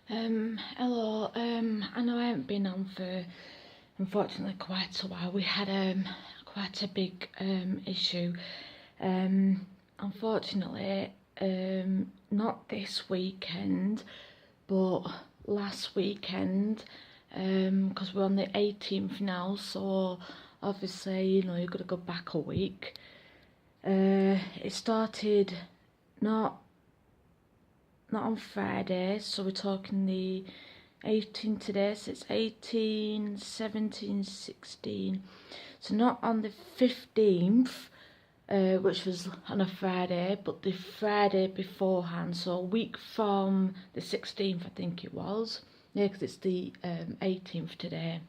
Hello. I know I haven't been on for, unfortunately, quite a while. We had quite a big issue. Unfortunately, not this weekend, but last weekend, because we're on the 18th now, so obviously, you know, you've got to go back a week. It started not on Friday, so we're talking the 18th today, so it's 18, 17, 16. So not on the 15th, which was on a Friday, but the Friday beforehand, so a week from the 16th, I think it was. Yeah, because it's the 18th today.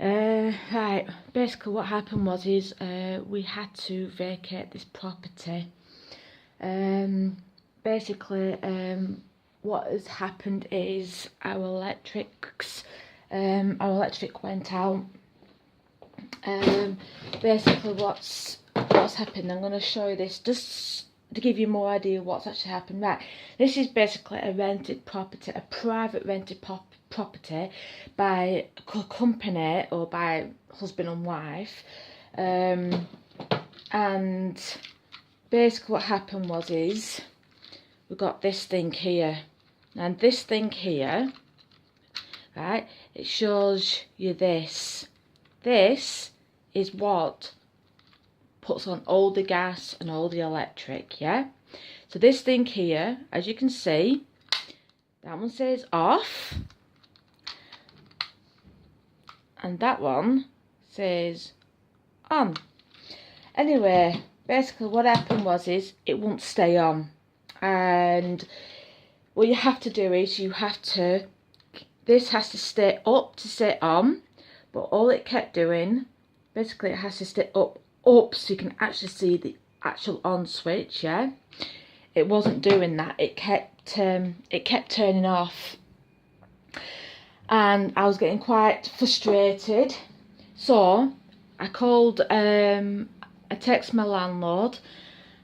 Right, basically what happened was we had to vacate this property. Basically, what has happened is our electric went out. Basically, what's happened, I'm going to show you this just to give you more idea what's actually happened. Right, this is basically a rented property, a private rented property by a company or by husband and wife, and basically what happened was we got this thing here, and this thing here, right, it shows you this is what puts on all the gas and all the electric, yeah. So this thing here, as you can see, that one says off and that one says on. Anyway, basically what happened was it won't stay on, and what you have to do is this has to stay up to stay on, but all it kept doing, basically it has to stay up so you can actually see the actual on switch, yeah. It wasn't doing that, it kept turning off, and I was getting quite frustrated, so I called, I texted my landlord,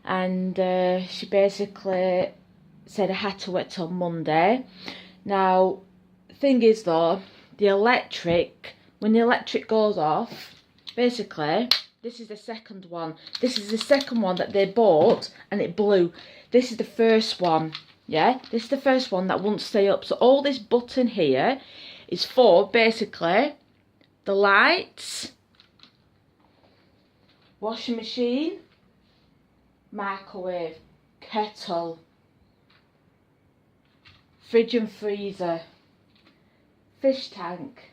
and she basically said I had to wait till Monday. Now, the thing is though, when the electric goes off, basically, this is the second one. This is the second one that they bought and it blew. This is the first one, yeah? This is the first one that won't stay up. So all this button here is for, basically, the lights, washing machine, microwave, kettle, fridge and freezer, fish tank,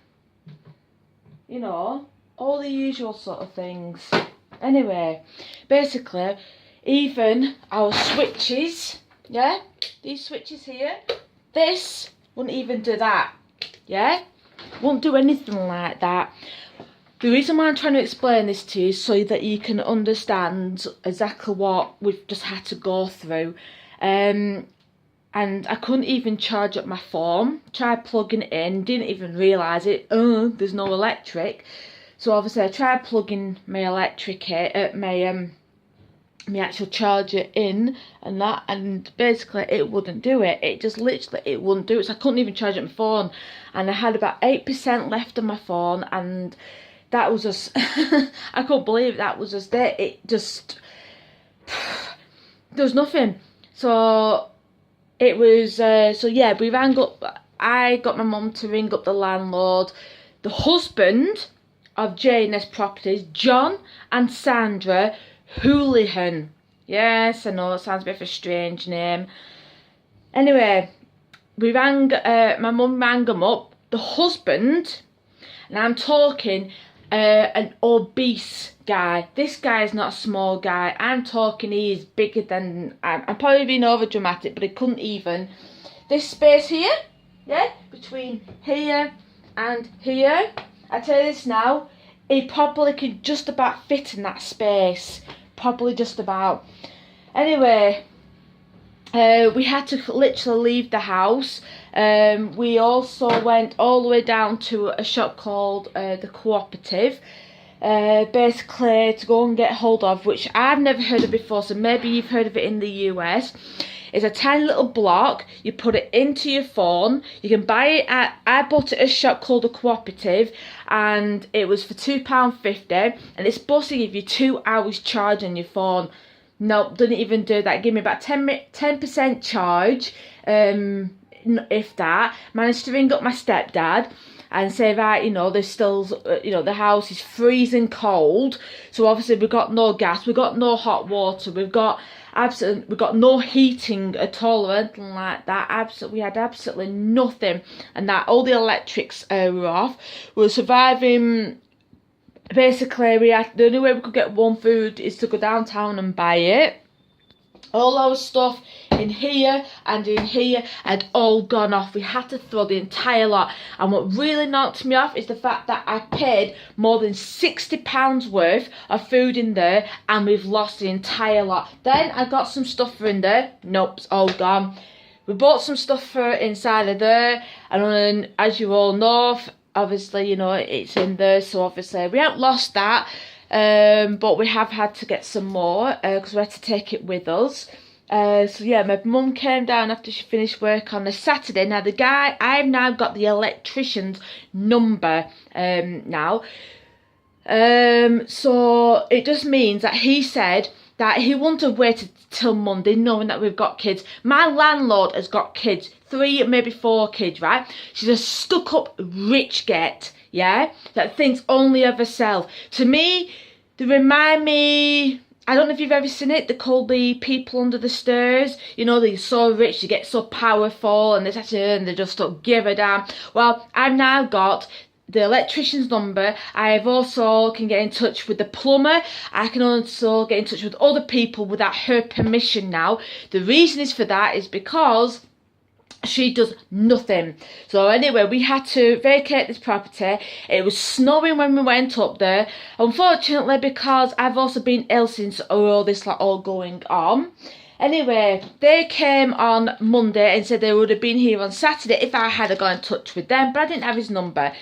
you know, all the usual sort of things. Anyway, basically, even our switches, yeah, these switches here, this wouldn't even do that, yeah, won't do anything like that. The reason why I'm trying to explain this to you is so that you can understand exactly what we've just had to go through. And I couldn't even charge up my phone. Tried plugging it in, didn't even realise it. There's no electric. So obviously I tried plugging my my actual charger in and that, and basically it wouldn't do it. It just literally, it wouldn't do it. So I couldn't even charge up my phone. And I had about 8% left on my phone, and that was just, I couldn't believe that was just it. It just, there was nothing. So it was, so yeah, we rang up, I got my mum to ring up the landlord. The husband of J&S Properties, John and Sandra Houlihan. Yes, I know, it sounds a bit of a strange name. Anyway, we rang, my mum rang him up. The husband, and I'm talking an obese guy. This guy is not a small guy. I'm talking he is bigger than, I'm probably being over dramatic, but he couldn't even, this space here, yeah, between here and here, I tell you this now, he probably could just about fit in that space, probably just about. Anyway, we had to literally leave the house. We also went all the way down to a shop called the Cooperative, basically to go and get hold of, which I've never heard of before, so maybe you've heard of it in the US. It's a tiny little block. You put it into your phone. You can buy it I bought it at a shop called The Cooperative, and it was for £2.50, and it's supposed to give you 2 hours charge on your phone. Nope, didn't even do that. Give me about 10% charge, if that. Managed to ring up my stepdad and say, right, you know, there's still, you know, the house is freezing cold. So obviously we've got no gas, we've got no hot water, we've got no heating at all or anything like that. We had absolutely nothing, and that all the electrics were off. We were surviving. Basically, the only way we could get warm food is to go downtown and buy it. All our stuff in here and in here had all gone off. We had to throw the entire lot. And what really knocked me off is the fact that I paid more than £60 worth of food in there, and we've lost the entire lot. Then I got some stuff for in there. Nope, it's all gone. We bought some stuff for inside of there, and then, as you all know, obviously, you know, it's in there, so obviously we haven't lost that. But we have had to get some more because we had to take it with us. So yeah, my mum came down after she finished work on a Saturday. Now the guy, I've now got the electrician's number now. So it just means that he said that he wouldn't have waited till Monday knowing that we've got kids. My landlord has got kids, 3, maybe 4 kids, right? She's a stuck-up rich get, yeah, that thinks only of herself. To me, they remind me, I don't know if you've ever seen it, they're called the people under the stairs. You know, they're so rich, they get so powerful, and they just don't give a damn. Well, I've now got the electrician's number. I have also can get in touch with the plumber. I can also get in touch with other people without her permission now. The reason is for that is because she does nothing. So anyway, we had to vacate this property. It was snowing when we went up there. Unfortunately, because I've also been ill since all this all going on. Anyway, they came on Monday and said they would have been here on Saturday if I had got in touch with them, but I didn't have his number.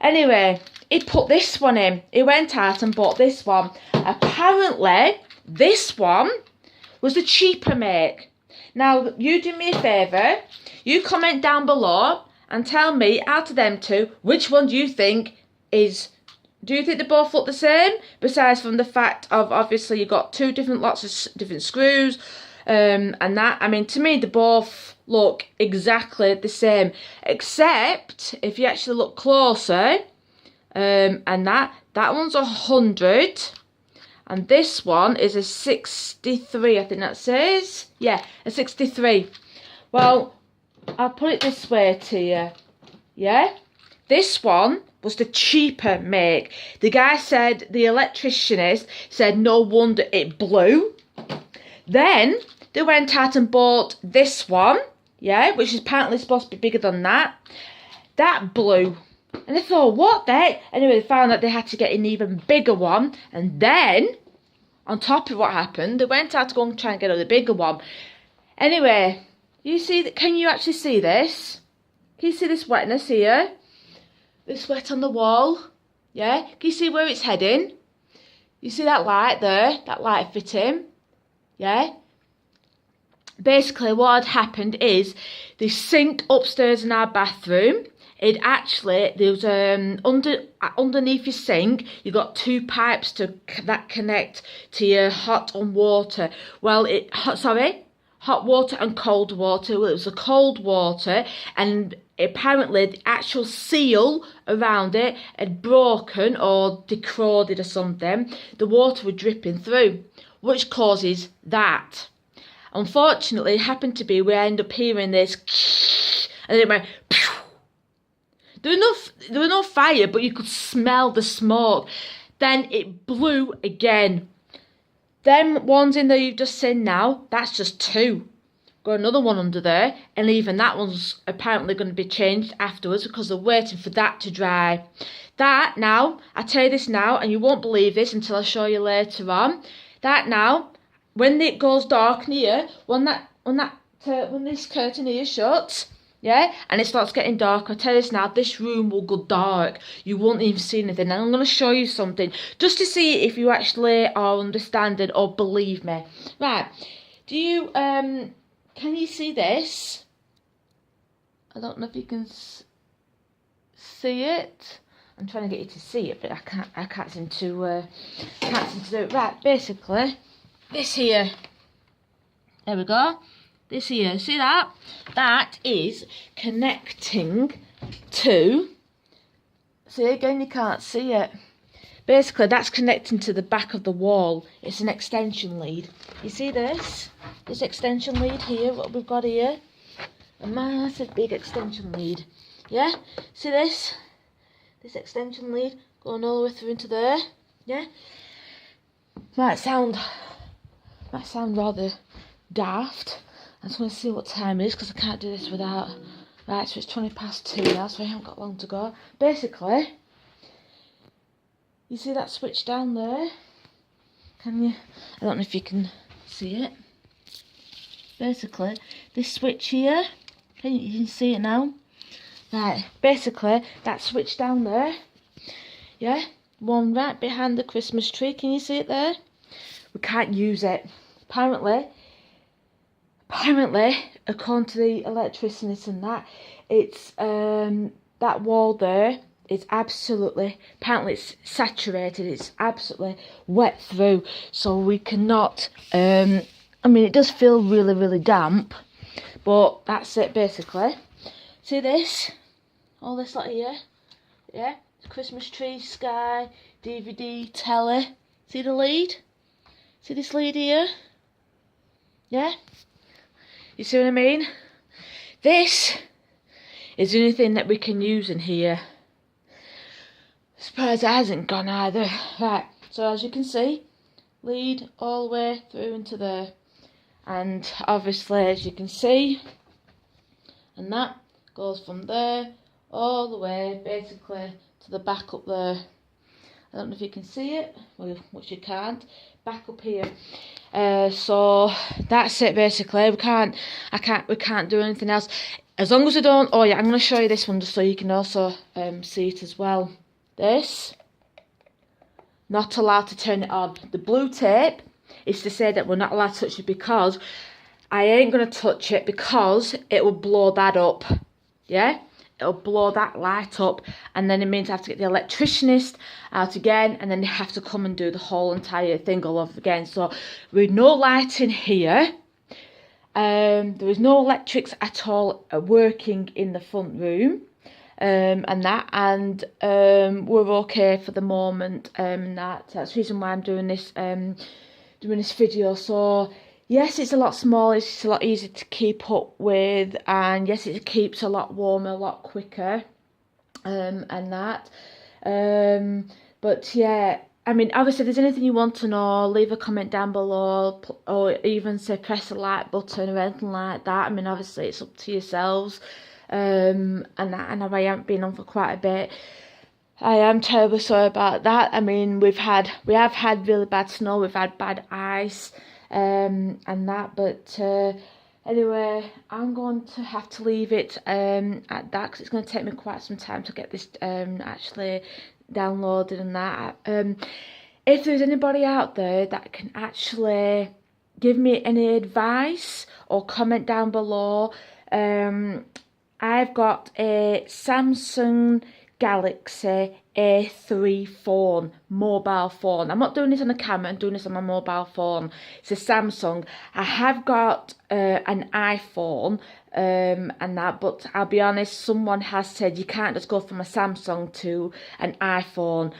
Anyway, he put this one in. He went out and bought this one. Apparently, this one was the cheaper make. Now, you do me a favour. You comment down below and tell me, out of them two, which one do you think is... Do you think they both look the same? Besides from the fact of, obviously, you've got two different lots of different screws and that. I mean, to me, they both look exactly the same. Except, if you actually look closer, and that one's 100. And this one is a 63, I think that says. Yeah, a 63. Well, I'll put it this way to you. Yeah? This one was the cheaper make. The guy said, the electricianist said, no wonder it blew. Then they went out and bought this one, yeah, which is apparently supposed to be bigger than that. That blew. And they thought, what the heck? Anyway, they found that they had to get an even bigger one. And then, on top of what happened, they went out to go and try and get a bigger one. Anyway, you see that? Can you actually see this? Can you see this wetness here? This wet on the wall? Yeah? Can you see where it's heading? You see that light there? That light fitting? Yeah? Basically, what had happened is the sink upstairs in our bathroom, it actually, there was underneath your sink, you got two pipes that connect to your hot and water. Well, hot water and cold water. Well, it was the cold water, and apparently the actual seal around it had broken or decrowed or something. The water was dripping through, which causes that. Unfortunately, it happened to be we end up hearing this, and it went. Pew. There was no fire, but you could smell the smoke. Then it blew again. Them ones in there you've just seen now, that's just two. Got another one under there, and even that one's apparently going to be changed afterwards because they're waiting for that to dry. That now, I tell you this now, and you won't believe this until I show you later on. That now, when it goes dark in here, when this curtain here shuts, yeah, and it starts getting dark, I tell you this now, this room will go dark. You won't even see anything. And I'm going to show you something just to see if you actually are understanding or believe me. Right, do you can you see this? I don't know if you can see it. I'm trying to get you to see it, but I can't seem to do it. Right, basically, this here. There we go. This here, see that? That is connecting to, see again, you can't see it. Basically, that's connecting to the back of the wall. It's an extension lead. You see this? This extension lead here, what we've got here? A massive big extension lead. Yeah? See this? This extension lead going all the way through into there. Yeah? Might sound rather daft. I just want to see what time it is because I can't do this without. Right, so it's 2:20 now, so I haven't got long to go. Basically, you see that switch down there? Can you? I don't know if you can see it. Basically, this switch here, you can see it now. Right, basically, that switch down there, yeah, one right behind the Christmas tree, can you see it there? We can't use it. Apparently, according to the electricians and that, it's, that wall there is absolutely, apparently it's saturated, it's absolutely wet through, so we cannot, I mean, it does feel really, really damp, but that's it basically. See this? All this lot here, yeah, Christmas tree, sky, DVD, telly. See the lead? See this lead here? Yeah? You see what I mean? This is the only thing that we can use in here. Surprised it hasn't gone either. Right, so as you can see, lead all the way through into there. And obviously, as you can see, and that goes from there all the way basically to the back up there. I don't know if you can see it, well, which you can't. Back up here. So that's it basically. We can't do anything else. As long as we don't. Oh yeah, I'm going to show you this one just so you can also see it as well. This, not allowed to turn it on. The blue tape is to say that we're not allowed to touch it because I ain't going to touch it because it will blow that up. Yeah? It'll blow that light up, and then it means I have to get the electricianist out again, and then they have to come and do the whole entire thing all over again. So with no light in here, there is no electrics at all working in the front room, and we're okay for the moment. That's the reason why I'm doing this video. So yes, it's a lot smaller, it's a lot easier to keep up with, and yes, it keeps a lot warmer, a lot quicker, and that. But yeah, I mean, obviously, if there's anything you want to know, leave a comment down below, or even say press the like button or anything like that. I mean, obviously, it's up to yourselves, and that. And I haven't been on for quite a bit. I am terribly sorry about that. I mean, we have had really bad snow, we've had bad ice. And that, but anyway, I'm going to have to leave it at that because it's going to take me quite some time to get this actually downloaded and that. If there's anybody out there that can actually give me any advice or comment down below, I've got a Samsung Galaxy A3 phone, mobile phone. I'm not doing this on a camera, I'm doing this on my mobile phone. It's a Samsung. I have got an iPhone and that, but I'll be honest, someone has said you can't just go from a Samsung to an iPhone.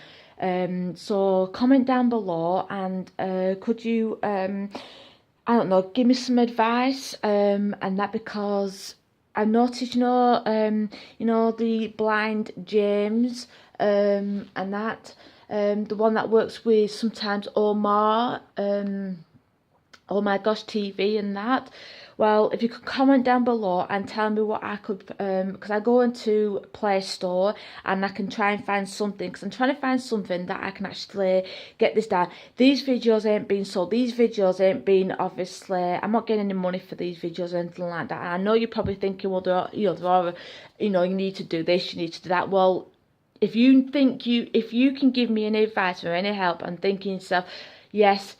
So comment down below and could you, I don't know, give me some advice and that, because I noticed, you know, the blind James, and that, the one that works with sometimes Omar, Oh My Gosh TV and that. Well, if you could comment down below and tell me what I could, because I go into Play Store and I can try and find something, because I'm trying to find something that I can actually get this down. These videos ain't been sold, these videos ain't been, obviously, I'm not getting any money for these videos or anything like that. And I know you're probably thinking, well, you need to do this, you need to do that. Well, if you can give me any advice or any help, and thinking yourself, yes,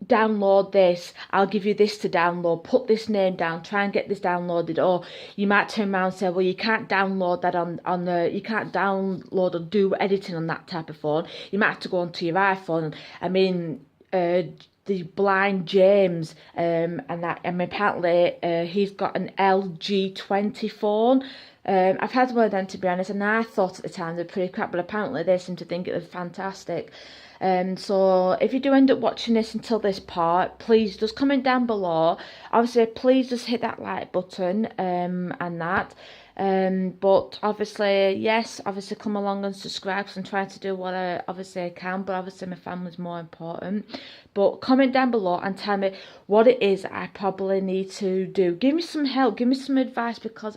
download this, I'll give you this to download, put this name down, try and get this downloaded. Or you might turn around and say, well, you can't download that on the, you can't download or do editing on that type of phone, you might have to go onto your iPhone. I mean, the blind James, and apparently he's got an LG 20 phone. I've had one of them, to be honest, and I thought at the time they're pretty crap, but apparently they seem to think it was fantastic. So if you do end up watching this until this part, please just comment down below. Obviously, please just hit that like button, and that. But obviously, yes, obviously come along and subscribe, because I'm trying to do what I obviously can, but obviously my family's more important. But comment down below and tell me what it is I probably need to do. Give me some help, give me some advice, because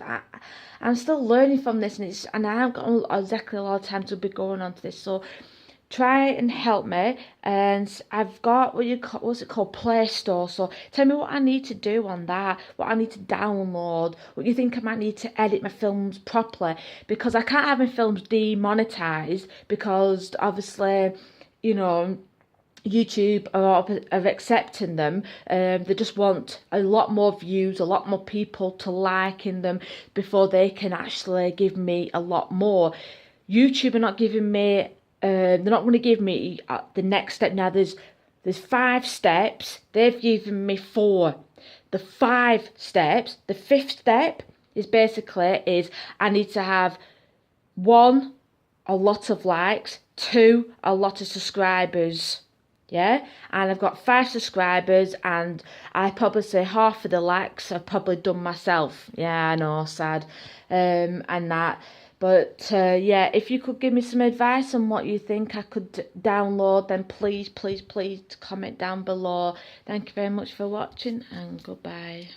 I'm still learning from this, and I haven't got exactly a lot of time to be going on to this. So try and help me. And I've got what's it called, Play Store. So tell me what I need to do on that, what I need to download, what you think I might need to edit my films properly, because I can't have my films demonetized, because obviously, you know, YouTube are accepting them. They just want a lot more views, a lot more people to like in them before they can actually give me a lot more. YouTube are not giving me, they're not going to give me the next step. Now there's 5 steps, they've given me 4. The 5 steps, the 5th step is basically I need to have 1, a lot of likes, 2, a lot of subscribers. Yeah, and I've got 5 subscribers, and I probably say half of the likes I've probably done myself. Yeah, I know, sad, and that. But yeah, if you could give me some advice on what you think I could download, then please, please, please comment down below. Thank you very much for watching, and goodbye.